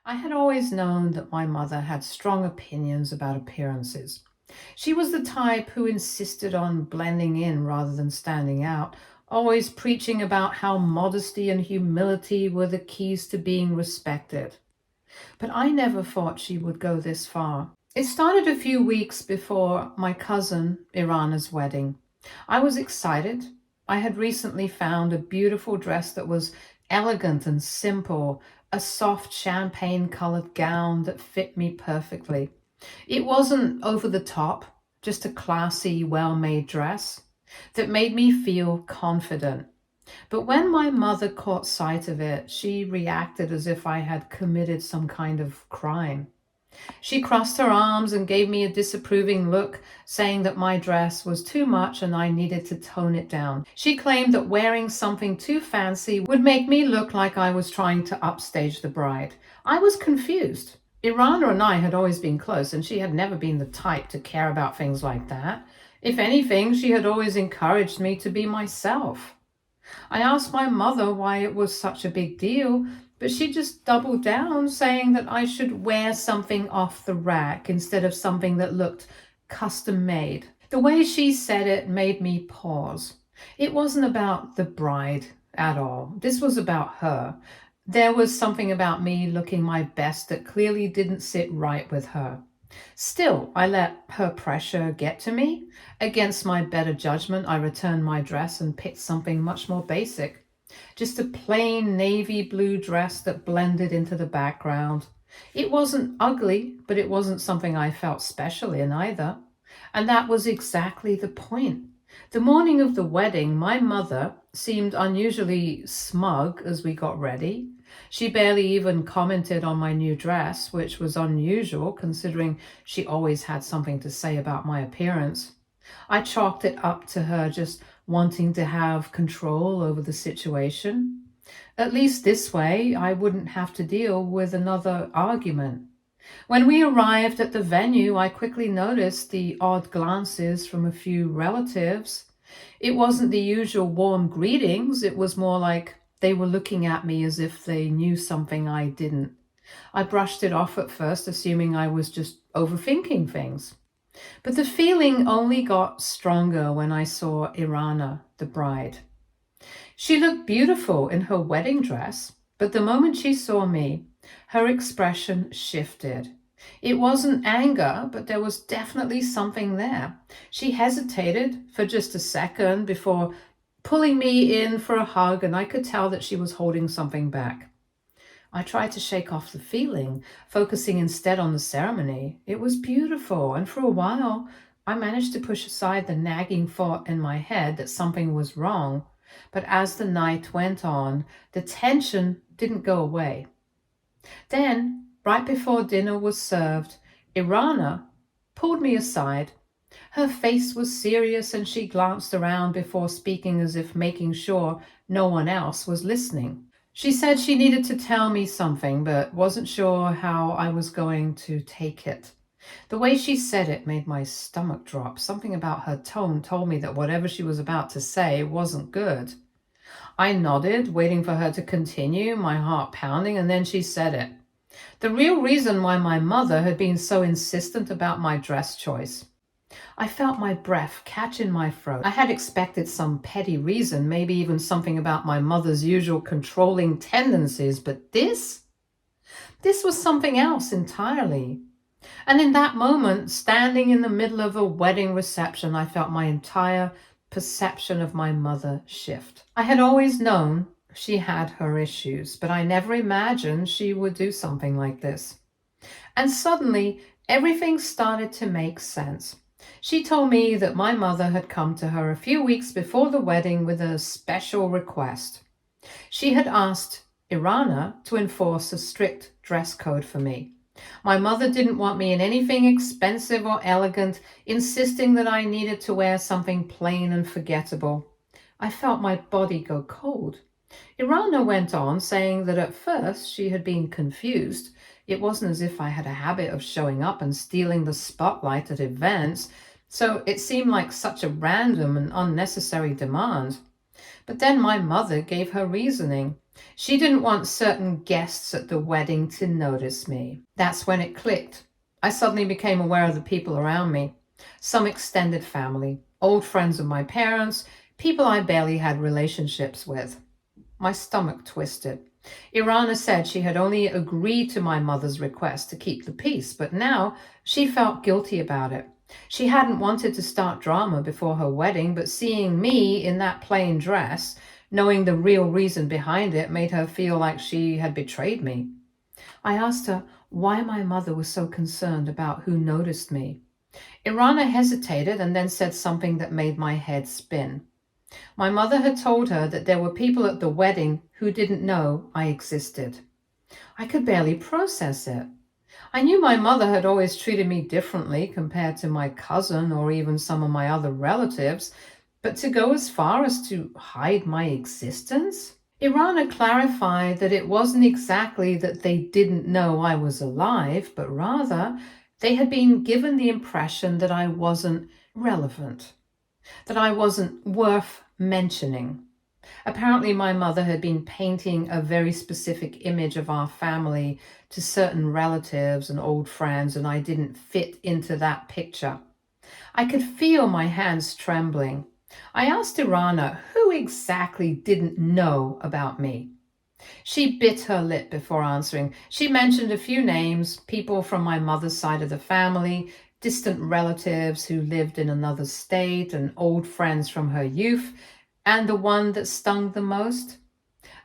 I had always known that my mother had strong opinions about appearances. She was the type who insisted on blending in rather than standing out, always preaching about how modesty and humility were the keys to being respected. But I never thought she would go this far. It started a few weeks before my cousin Irana's wedding. I was excited. I had recently found a beautiful dress that was elegant and simple, a soft champagne colored gown that fit me perfectly. It wasn't over the top, just a classy, well made dress that made me feel confident. But when my mother caught sight of it, she reacted as if I had committed some kind of crime. She crossed her arms and gave me a disapproving look, saying that my dress was too much and I needed to tone it down. She claimed that wearing something too fancy would make me look like I was trying to upstage the bride. I was confused. Irana and I had always been close, and she had never been the type to care about things like that. If anything, she had always encouraged me to be myself. I asked my mother why it was such a big deal, but she just doubled down, saying that I should wear something off the rack instead of something that looked custom made. The way she said it made me pause. It wasn't about the bride at all. This was about her. There was something about me looking my best that clearly didn't sit right with her. Still, I let her pressure get to me. Against my better judgment, I returned my dress and picked something much more basic. Just a plain navy blue dress that blended into the background. It wasn't ugly, but it wasn't something I felt special in either. And that was exactly the point. The morning of the wedding, my mother seemed unusually smug as we got ready. She barely even commented on my new dress, which was unusual considering she always had something to say about my appearance. I chalked it up to her just wanting to have control over the situation. At least this way, I wouldn't have to deal with another argument. When we arrived at the venue, I quickly noticed the odd glances from a few relatives. It wasn't the usual warm greetings, it was more like they were looking at me as if they knew something I didn't. I brushed it off at first, assuming I was just overthinking things. But the feeling only got stronger when I saw Irana, the bride. She looked beautiful in her wedding dress, but the moment she saw me, her expression shifted. It wasn't anger, but there was definitely something there. She hesitated for just a second before pulling me in for a hug, and I could tell that she was holding something back. I tried to shake off the feeling, focusing instead on the ceremony. It was beautiful, and for a while, I managed to push aside the nagging thought in my head that something was wrong. But as the night went on, the tension didn't go away. Then, right before dinner was served, Irana pulled me aside. Her face was serious and she glanced around before speaking as if making sure no one else was listening. She said she needed to tell me something, but wasn't sure how I was going to take it. The way she said it made my stomach drop. Something about her tone told me that whatever she was about to say wasn't good. I nodded, waiting for her to continue, my heart pounding, and then she said it. The real reason why my mother had been so insistent about my dress choice. I felt my breath catch in my throat. I had expected some petty reason, maybe even something about my mother's usual controlling tendencies, but this was something else entirely. And in that moment, standing in the middle of a wedding reception, I felt my entire perception of my mother shift. I had always known she had her issues, but I never imagined she would do something like this. And suddenly, everything started to make sense. She told me that my mother had come to her a few weeks before the wedding with a special request. She had asked Irana to enforce a strict dress code for me. My mother didn't want me in anything expensive or elegant, insisting that I needed to wear something plain and forgettable. I felt my body go cold. Irana went on, saying that at first she had been confused. It wasn't as if I had a habit of showing up and stealing the spotlight at events, so it seemed like such a random and unnecessary demand. But then my mother gave her reasoning. She didn't want certain guests at the wedding to notice me. That's when it clicked. I suddenly became aware of the people around me. Some extended family, old friends of my parents, people I barely had relationships with. My stomach twisted. Irana said she had only agreed to my mother's request to keep the peace, but now she felt guilty about it. She hadn't wanted to start drama before her wedding, but seeing me in that plain dress, knowing the real reason behind it, made her feel like she had betrayed me. I asked her why my mother was so concerned about who noticed me. Irana hesitated and then said something that made my head spin. My mother had told her that there were people at the wedding who didn't know I existed. I could barely process it. I knew my mother had always treated me differently compared to my cousin or even some of my other relatives, but to go as far as to hide my existence? Irana clarified that it wasn't exactly that they didn't know I was alive, but rather they had been given the impression that I wasn't relevant, that I wasn't worth mentioning. Apparently, my mother had been painting a very specific image of our family to certain relatives and old friends, and I didn't fit into that picture. I could feel my hands trembling. I asked Irana who exactly didn't know about me. She bit her lip before answering. She mentioned a few names, people from my mother's side of the family, distant relatives who lived in another state, and old friends from her youth, and the one that stung the most,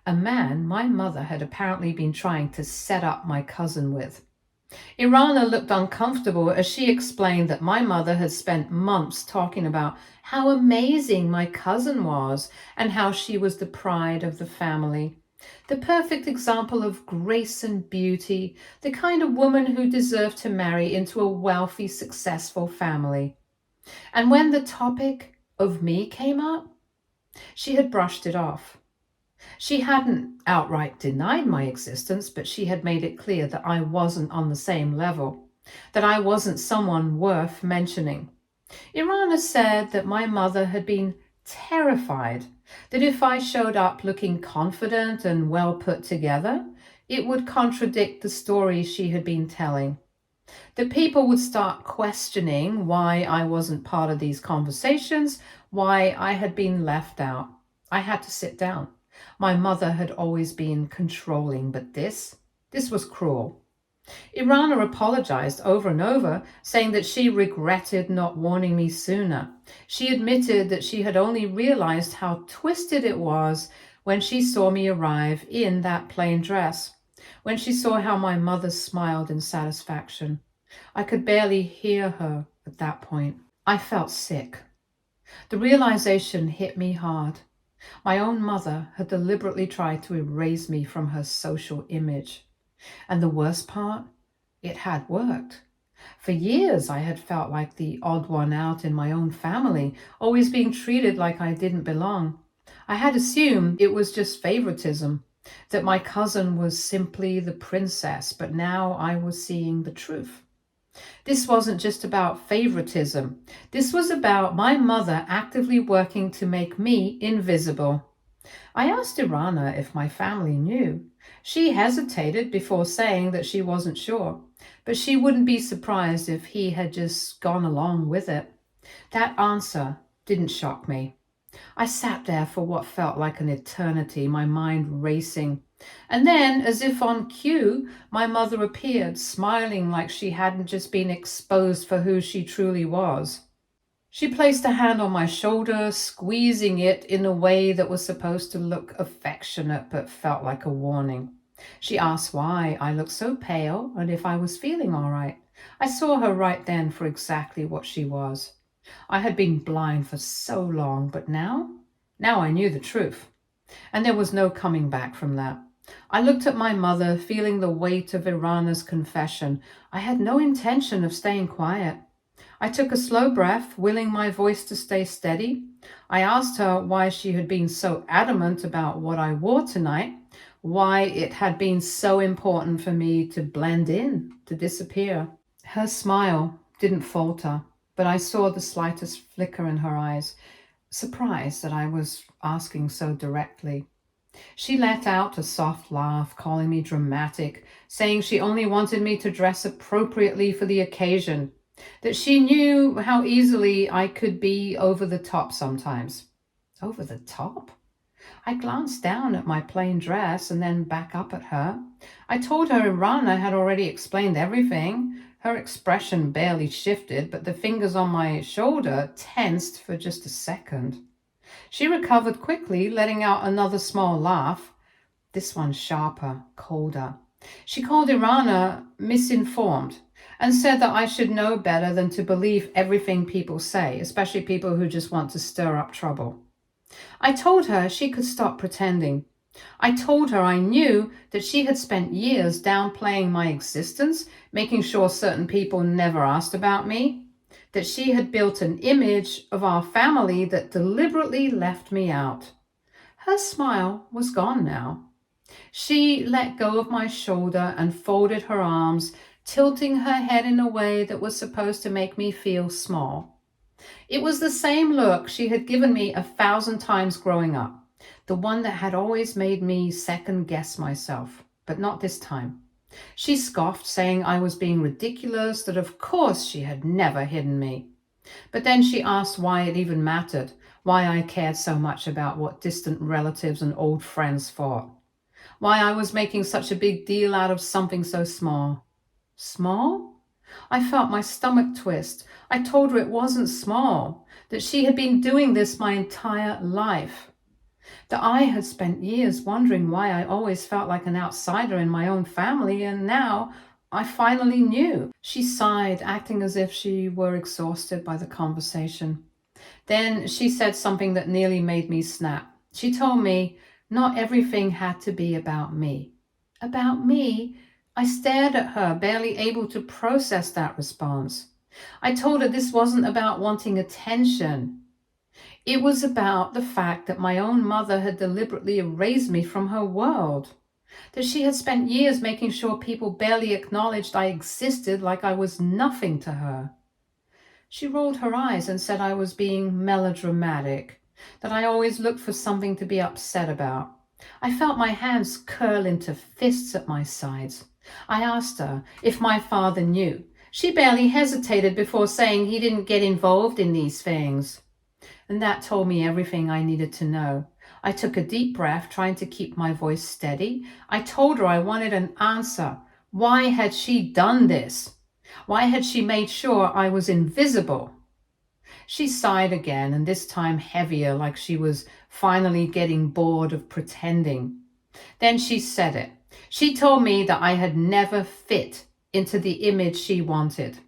a man my mother had apparently been trying to set up my cousin with. Irana looked uncomfortable as she explained that my mother had spent months talking about how amazing my cousin was and how she was the pride of the family. The perfect example of grace and beauty, the kind of woman who deserved to marry into a wealthy, successful family. And when the topic of me came up, she had brushed it off. She hadn't outright denied my existence, but she had made it clear that I wasn't on the same level, that I wasn't someone worth mentioning. Irana said that my mother had been terrified that if I showed up looking confident and well put together, it would contradict the story she had been telling. That people would start questioning why I wasn't part of these conversations, why I had been left out. I had to sit down. My mother had always been controlling, but this was cruel. Irana apologized over and over, saying that she regretted not warning me sooner. She admitted that she had only realized how twisted it was when she saw me arrive in that plain dress, when she saw how my mother smiled in satisfaction. I could barely hear her at that point. I felt sick. The realization hit me hard. My own mother had deliberately tried to erase me from her social image. And the worst part, it had worked. For years, I had felt like the odd one out in my own family, always being treated like I didn't belong. I had assumed it was just favoritism, that my cousin was simply the princess, but now I was seeing the truth. This wasn't just about favoritism. This was about my mother actively working to make me invisible. I asked Irana if my family knew. She hesitated before saying that she wasn't sure, but she wouldn't be surprised if he had just gone along with it. That answer didn't shock me. I sat there for what felt like an eternity, my mind racing. And then, as if on cue, my mother appeared, smiling like she hadn't just been exposed for who she truly was. She placed a hand on my shoulder, squeezing it in a way that was supposed to look affectionate but felt like a warning. She asked why I looked so pale and if I was feeling all right. I saw her right then for exactly what she was. I had been blind for so long, but now I knew the truth. And there was no coming back from that. I looked at my mother, feeling the weight of Irana's confession. I had no intention of staying quiet. I took a slow breath, willing my voice to stay steady. I asked her why she had been so adamant about what I wore tonight, why it had been so important for me to blend in, to disappear. Her smile didn't falter, but I saw the slightest flicker in her eyes, surprised that I was asking so directly. She let out a soft laugh, calling me dramatic, saying she only wanted me to dress appropriately for the occasion, that she knew how easily I could be over the top sometimes. Over the top? I glanced down at my plain dress and then back up at her. I told her Irana had already explained everything. Her expression barely shifted, but the fingers on my shoulder tensed for just a second. She recovered quickly, letting out another small laugh, this one sharper, colder. She called Irana misinformed and said that I should know better than to believe everything people say, especially people who just want to stir up trouble. I told her she could stop pretending. I told her I knew that she had spent years downplaying my existence, making sure certain people never asked about me, that she had built an image of our family that deliberately left me out. Her smile was gone now. She let go of my shoulder and folded her arms, tilting her head in a way that was supposed to make me feel small. It was the same look she had given me 1,000 times growing up, the one that had always made me second guess myself, but not this time. She scoffed, saying I was being ridiculous, that of course she had never hidden me. But then she asked why it even mattered, why I cared so much about what distant relatives and old friends thought, why I was making such a big deal out of something so small. Small? I felt my stomach twist. I told her it wasn't small, that she had been doing this my entire life, that I had spent years wondering why I always felt like an outsider in my own family, and now I finally knew. She sighed, acting as if she were exhausted by the conversation. Then she said something that nearly made me snap. She told me not everything had to be about me. About me? I stared at her, barely able to process that response. I told her this wasn't about wanting attention. It was about the fact that my own mother had deliberately erased me from her world, that she had spent years making sure people barely acknowledged I existed, like I was nothing to her. She rolled her eyes and said I was being melodramatic, that I always looked for something to be upset about. I felt my hands curl into fists at my sides. I asked her if my father knew. She barely hesitated before saying he didn't get involved in these things. And that told me everything I needed to know. I took a deep breath, trying to keep my voice steady. I told her I wanted an answer. Why had she done this? Why had she made sure I was invisible? She sighed again, and this time heavier, like she was finally getting bored of pretending. Then she said it. She told me that I had never fit into the image she wanted,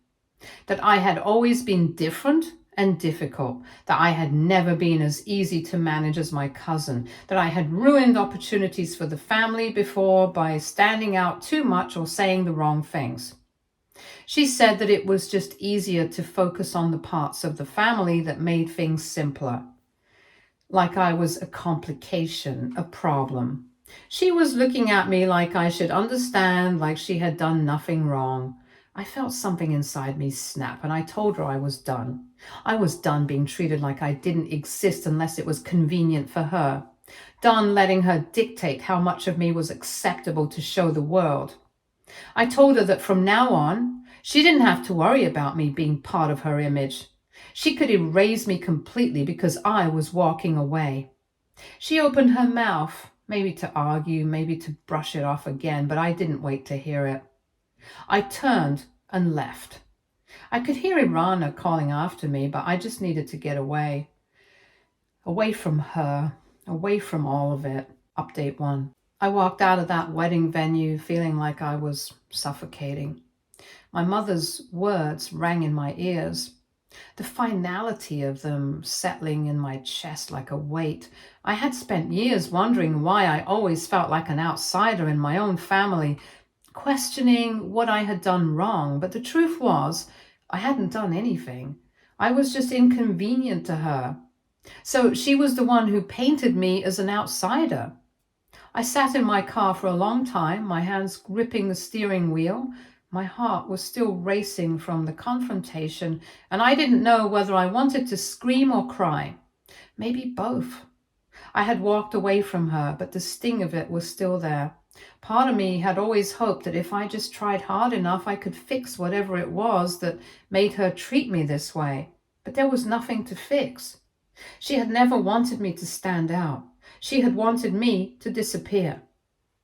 that I had always been different and difficult, that I had never been as easy to manage as my cousin, that I had ruined opportunities for the family before by standing out too much or saying the wrong things. She said that it was just easier to focus on the parts of the family that made things simpler, like I was a complication, a problem. She was looking at me like I should understand, like she had done nothing wrong. I felt something inside me snap, and I told her I was done. I was done being treated like I didn't exist unless it was convenient for her. Done letting her dictate how much of me was acceptable to show the world. I told her that from now on, she didn't have to worry about me being part of her image. She could erase me completely because I was walking away. She opened her mouth, maybe to argue, maybe to brush it off again, but I didn't wait to hear it. I turned and left. I could hear Irana calling after me, but I just needed to get away. Away from her, away from all of it. Update 1. I walked out of that wedding venue feeling like I was suffocating. My mother's words rang in my ears, the finality of them settling in my chest like a weight. I had spent years wondering why I always felt like an outsider in my own family, questioning what I had done wrong, but the truth was, I hadn't done anything. I was just inconvenient to her. So she was the one who painted me as an outsider. I sat in my car for a long time, my hands gripping the steering wheel. My heart was still racing from the confrontation, and I didn't know whether I wanted to scream or cry. Maybe both. I had walked away from her, but the sting of it was still there. Part of me had always hoped that if I just tried hard enough, I could fix whatever it was that made her treat me this way. But there was nothing to fix. She had never wanted me to stand out. She had wanted me to disappear.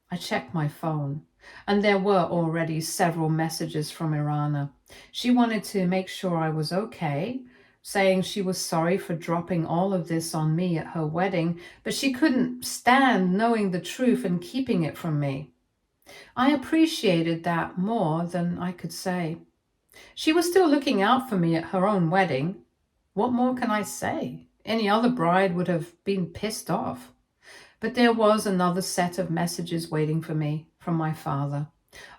I checked my phone, and there were already several messages from Irana. She wanted to make sure I was okay, saying she was sorry for dropping all of this on me at her wedding, but she couldn't stand knowing the truth and keeping it from me. I appreciated that more than I could say. She was still looking out for me at her own wedding. What more can I say? Any other bride would have been pissed off. But there was another set of messages waiting for me from my father.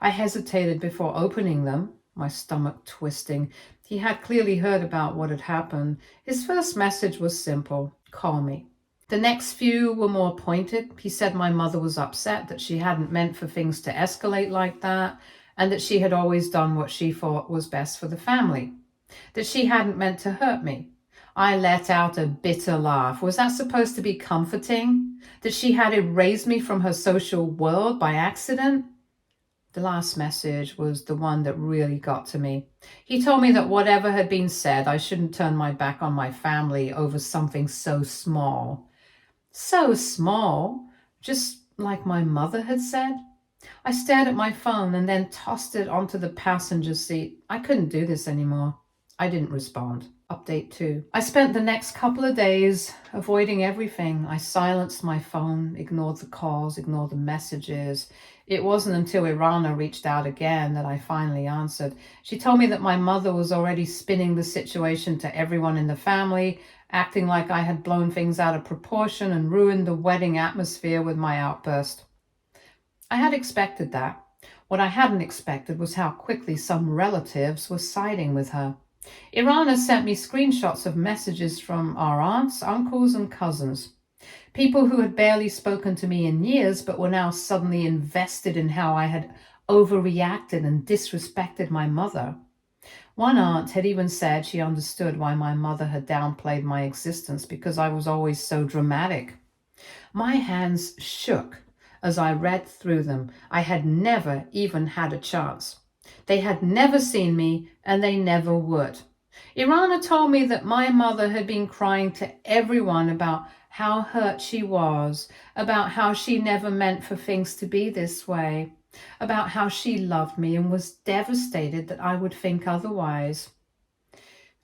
I hesitated before opening them, my stomach twisting. He had clearly heard about what had happened. His first message was simple: call me. The next few were more pointed. He said my mother was upset, that she hadn't meant for things to escalate like that, and that she had always done what she thought was best for the family, that she hadn't meant to hurt me. I let out a bitter laugh. Was that supposed to be comforting? That she had erased me from her social world by accident? The last message was the one that really got to me. He told me that whatever had been said, I shouldn't turn my back on my family over something so small. So small, just like my mother had said. I stared at my phone and then tossed it onto the passenger seat. I couldn't do this anymore. I didn't respond. Update 2. I spent the next couple of days avoiding everything. I silenced my phone, ignored the calls, ignored the messages. It wasn't until Irana reached out again that I finally answered. She told me that my mother was already spinning the situation to everyone in the family, acting like I had blown things out of proportion and ruined the wedding atmosphere with my outburst. I had expected that. What I hadn't expected was how quickly some relatives were siding with her. Irana sent me screenshots of messages from our aunts, uncles, and cousins. People who had barely spoken to me in years but were now suddenly invested in how I had overreacted and disrespected my mother. One aunt had even said she understood why my mother had downplayed my existence because I was always so dramatic. My hands shook as I read through them. I had never even had a chance. They had never seen me, and they never would. Irana told me that my mother had been crying to everyone about how hurt she was, about how she never meant for things to be this way, about how she loved me and was devastated that I would think otherwise.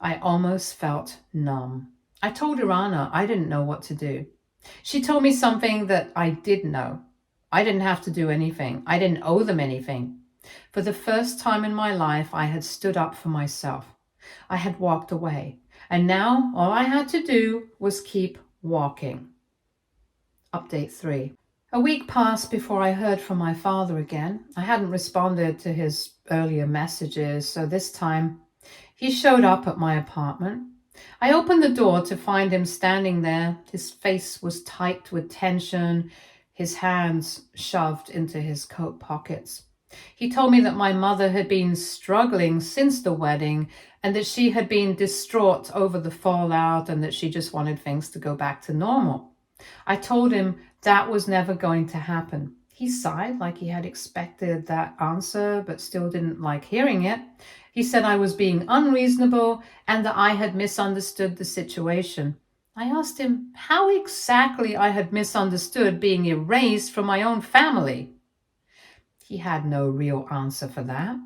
I almost felt numb. I told Irana I didn't know what to do. She told me something that I did know. I didn't have to do anything. I didn't owe them anything. For the first time in my life, I had stood up for myself. I had walked away, and now all I had to do was keep walking. Update 3. A week passed before I heard from my father again. I hadn't responded to his earlier messages, so this time he showed up at my apartment. I opened the door to find him standing there. His face was tight with tension, his hands shoved into his coat pockets. He told me that my mother had been struggling since the wedding and that she had been distraught over the fallout and that she just wanted things to go back to normal. I told him that was never going to happen. He sighed like he had expected that answer but still didn't like hearing it. He said I was being unreasonable and that I had misunderstood the situation. I asked him how exactly I had misunderstood being erased from my own family. He had no real answer for that.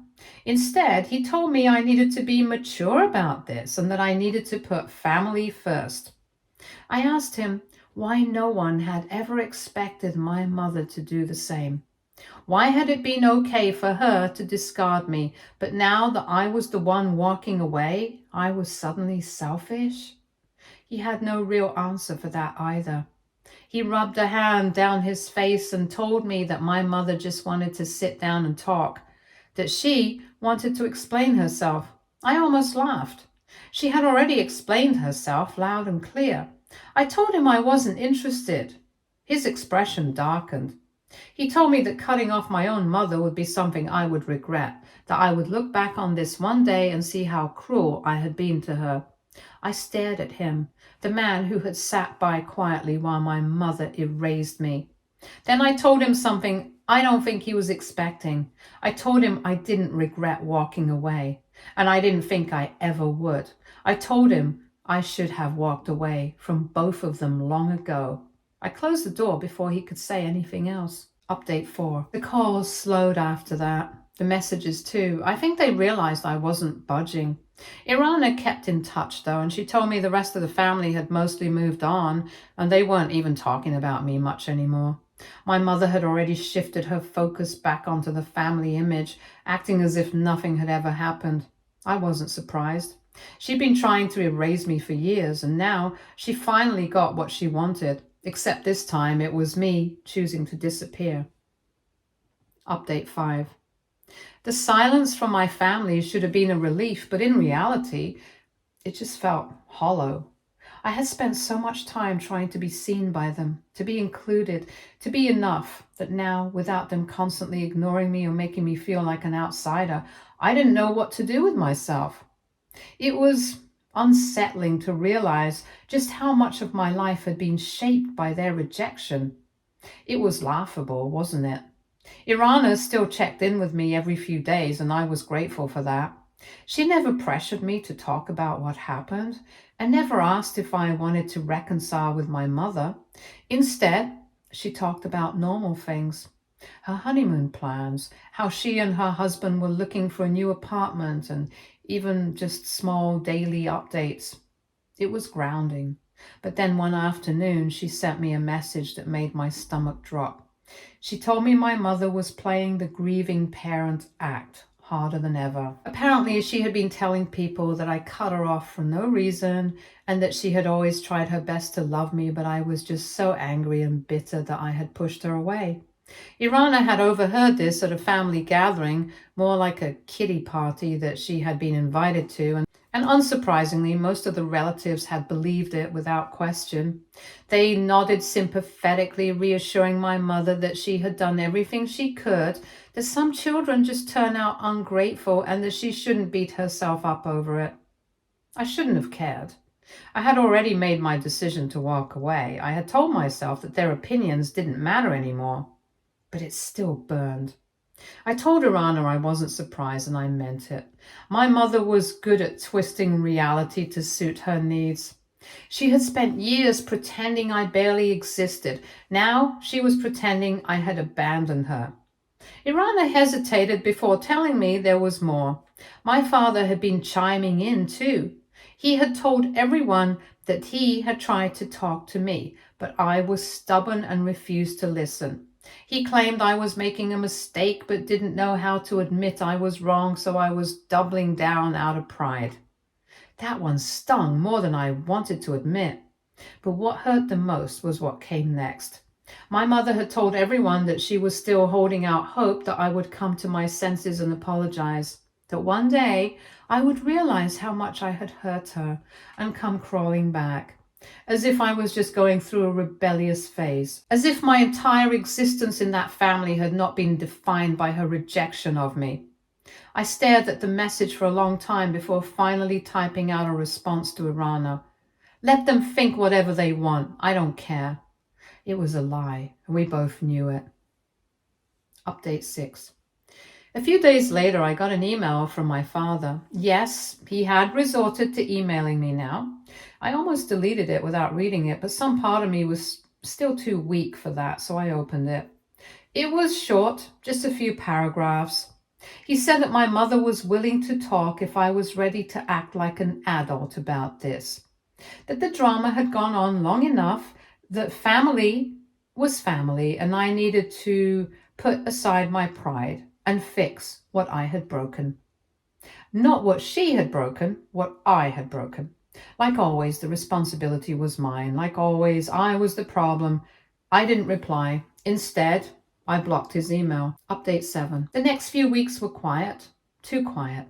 Instead, he told me I needed to be mature about this and that I needed to put family first. I asked him why no one had ever expected my mother to do the same. Why had it been okay for her to discard me, but now that I was the one walking away, I was suddenly selfish? He had no real answer for that either. He rubbed a hand down his face and told me that my mother just wanted to sit down and talk, that she wanted to explain herself. I almost laughed. She had already explained herself loud and clear. I told him I wasn't interested. His expression darkened. He told me that cutting off my own mother would be something I would regret, that I would look back on this one day and see how cruel I had been to her. I stared at him, the man who had sat by quietly while my mother erased me. Then I told him something I don't think he was expecting. I told him I didn't regret walking away, and I didn't think I ever would. I told him I should have walked away from both of them long ago. I closed the door before he could say anything else. Update 4. The calls slowed after that. The messages too. I think they realized I wasn't budging. Irana kept in touch though, and she told me the rest of the family had mostly moved on and they weren't even talking about me much anymore. My mother had already shifted her focus back onto the family image, acting as if nothing had ever happened. I wasn't surprised. She'd been trying to erase me for years, and now she finally got what she wanted, except this time it was me choosing to disappear. Update 5. The silence from my family should have been a relief, but in reality, it just felt hollow. I had spent so much time trying to be seen by them, to be included, to be enough, that now, without them constantly ignoring me or making me feel like an outsider, I didn't know what to do with myself. It was unsettling to realize just how much of my life had been shaped by their rejection. It was laughable, wasn't it? Irana still checked in with me every few days, and I was grateful for that. She never pressured me to talk about what happened and never asked if I wanted to reconcile with my mother. Instead, she talked about normal things, her honeymoon plans, how she and her husband were looking for a new apartment, and even just small daily updates. It was grounding. But then one afternoon, she sent me a message that made my stomach drop. She told me my mother was playing the grieving parent act harder than ever. Apparently, she had been telling people that I cut her off for no reason and that she had always tried her best to love me, but I was just so angry and bitter that I had pushed her away. Irana had overheard this at a family gathering, more like a kiddie party that she had been invited to, and unsurprisingly, most of the relatives had believed it without question. They nodded sympathetically, reassuring my mother that she had done everything she could, that some children just turn out ungrateful and that she shouldn't beat herself up over it. I shouldn't have cared. I had already made my decision to walk away. I had told myself that their opinions didn't matter anymore. But it still burned. I told Irana I wasn't surprised, and I meant it. My mother was good at twisting reality to suit her needs. She had spent years pretending I barely existed. Now she was pretending I had abandoned her. Irana hesitated before telling me there was more. My father had been chiming in too. He had told everyone that he had tried to talk to me, but I was stubborn and refused to listen. He claimed I was making a mistake but didn't know how to admit I was wrong, so I was doubling down out of pride. That one stung more than I wanted to admit. But what hurt the most was what came next. My mother had told everyone that she was still holding out hope that I would come to my senses and apologize, that one day I would realize how much I had hurt her and come crawling back. As if I was just going through a rebellious phase. As if my entire existence in that family had not been defined by her rejection of me. I stared at the message for a long time before finally typing out a response to Irana. Let them think whatever they want. I don't care. It was a lie, and we both knew it. Update 6. A few days later, I got an email from my father. Yes, he had resorted to emailing me now. I almost deleted it without reading it, but some part of me was still too weak for that, so I opened it. It was short, just a few paragraphs. He said that my mother was willing to talk if I was ready to act like an adult about this. That the drama had gone on long enough, that family was family, and I needed to put aside my pride and fix what I had broken. Not what she had broken, what I had broken. Like always, the responsibility was mine. Like always, I was the problem. I didn't reply. Instead, I blocked his email. Update 7. The next few weeks were quiet, too quiet.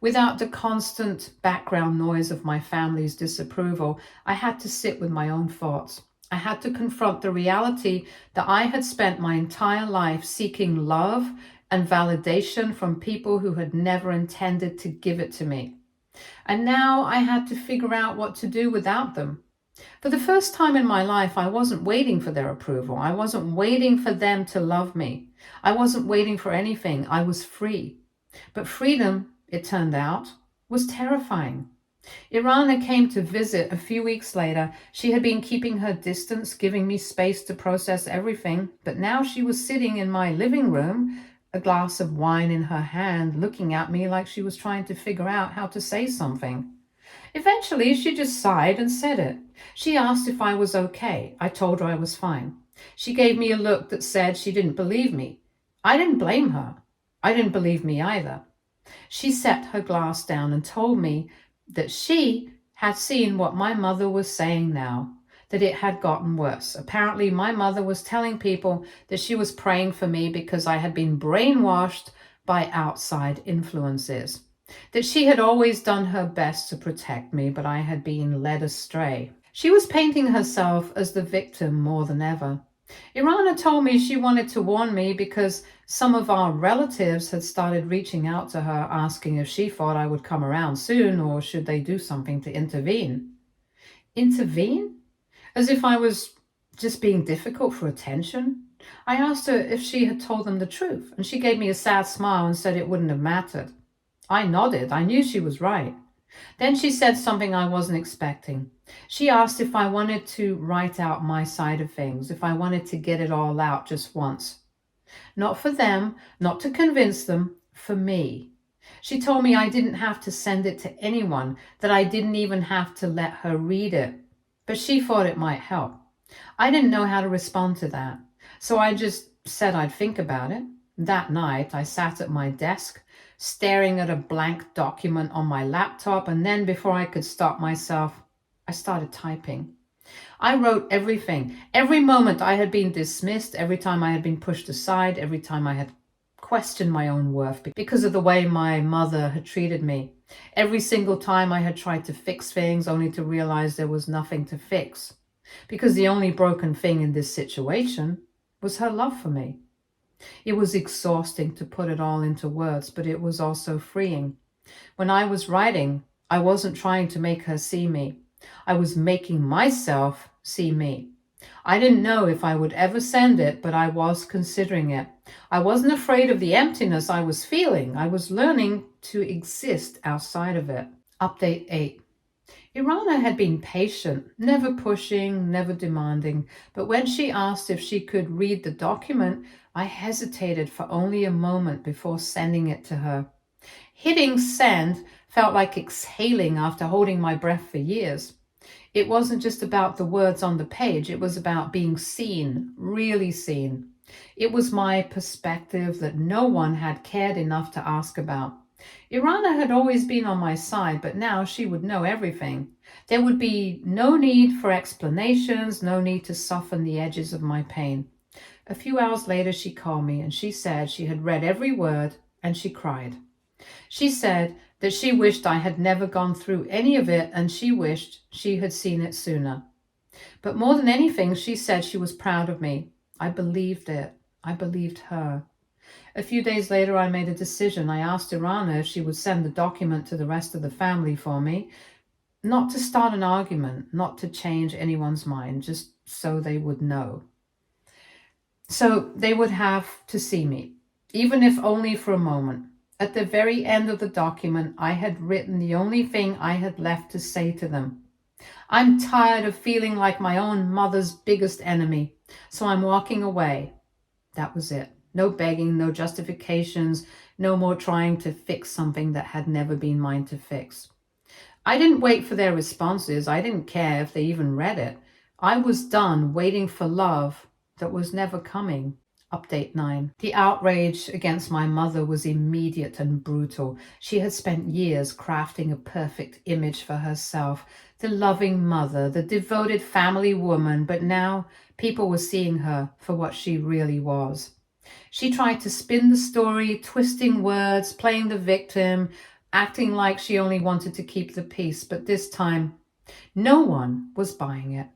Without the constant background noise of my family's disapproval, I had to sit with my own thoughts. I had to confront the reality that I had spent my entire life seeking love and validation from people who had never intended to give it to me. And now I had to figure out what to do without them. For the first time in my life, I wasn't waiting for their approval. I wasn't waiting for them to love me. I wasn't waiting for anything. I was free. But freedom, it turned out, was terrifying. Irana came to visit a few weeks later. She had been keeping her distance, giving me space to process everything, but now she was sitting in my living room, a glass of wine in her hand, looking at me like she was trying to figure out how to say something. Eventually, she just sighed and said it. She asked if I was okay. I told her I was fine. She gave me a look that said she didn't believe me. I didn't blame her. I didn't believe me either. She set her glass down and told me that she had seen what my mother was saying now, that it had gotten worse. Apparently, my mother was telling people that she was praying for me because I had been brainwashed by outside influences, that she had always done her best to protect me, but I had been led astray. She was painting herself as the victim more than ever. Irana told me she wanted to warn me because some of our relatives had started reaching out to her asking if she thought I would come around soon or should they do something to intervene. Intervene? As if I was just being difficult for attention? I asked her if she had told them the truth, and she gave me a sad smile and said it wouldn't have mattered. I nodded. I knew she was right. Then she said something I wasn't expecting. She asked if I wanted to write out my side of things, if I wanted to get it all out just once. Not for them, not to convince them, for me. She told me I didn't have to send it to anyone, that I didn't even have to let her read it. But she thought it might help. I didn't know how to respond to that, so I just said I'd think about it. That night, I sat at my desk, staring at a blank document on my laptop, and then before I could stop myself, I started typing. I wrote everything, every moment I had been dismissed, every time I had been pushed aside, every time I had questioned my own worth because of the way my mother had treated me. Every single time I had tried to fix things only to realize there was nothing to fix. Because the only broken thing in this situation was her love for me. It was exhausting to put it all into words, but it was also freeing. When I was writing, I wasn't trying to make her see me. I was making myself see me. I didn't know if I would ever send it, but I was considering it. I wasn't afraid of the emptiness I was feeling. I was learning to exist outside of it. Update 8. Irana had been patient, never pushing, never demanding, but when she asked if she could read the document, I hesitated for only a moment before sending it to her. Hitting send felt like exhaling after holding my breath for years. It wasn't just about the words on the page, it was about being seen, really seen. It was my perspective that no one had cared enough to ask about. Irana had always been on my side, but now she would know everything. There would be no need for explanations, no need to soften the edges of my pain. A few hours later, she called me and she said she had read every word and she cried. She said that she wished I had never gone through any of it and she wished she had seen it sooner. But more than anything, she said she was proud of me. I believed it. I believed her. A few days later, I made a decision. I asked Irana if she would send the document to the rest of the family for me, not to start an argument, not to change anyone's mind, just so they would know. So they would have to see me, even if only for a moment. At the very end of the document, I had written the only thing I had left to say to them. I'm tired of feeling like my own mother's biggest enemy, so I'm walking away. That was it. No begging, no justifications, no more trying to fix something that had never been mine to fix. I didn't wait for their responses. I didn't care if they even read it. I was done waiting for love that was never coming. Update 9. The outrage against my mother was immediate and brutal. She had spent years crafting a perfect image for herself, the loving mother, the devoted family woman, but now people were seeing her for what she really was. She tried to spin the story, twisting words, playing the victim, acting like she only wanted to keep the peace, but this time, no one was buying it.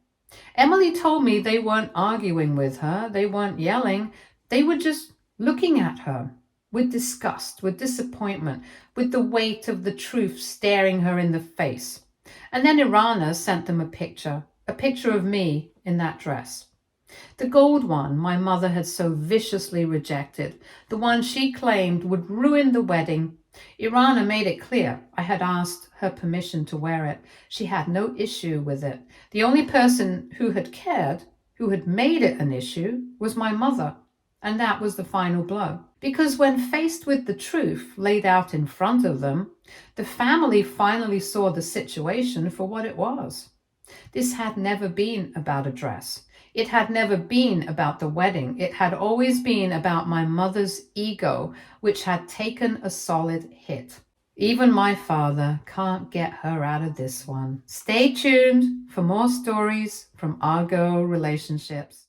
Emily told me they weren't arguing with her, they weren't yelling, they were just looking at her. with disgust, with disappointment, with the weight of the truth staring her in the face. And then Irana sent them a picture of me in that dress. The gold one my mother had so viciously rejected, the one she claimed would ruin the wedding. Irana made it clear I had asked her permission to wear it. She had no issue with it. The only person who had cared, who had made it an issue, was my mother. And that was the final blow. Because when faced with the truth laid out in front of them, the family finally saw the situation for what it was. This had never been about a dress. It had never been about the wedding. It had always been about my mother's ego, which had taken a solid hit. Even my father can't get her out of this one. Stay tuned for more stories from our girl relationships.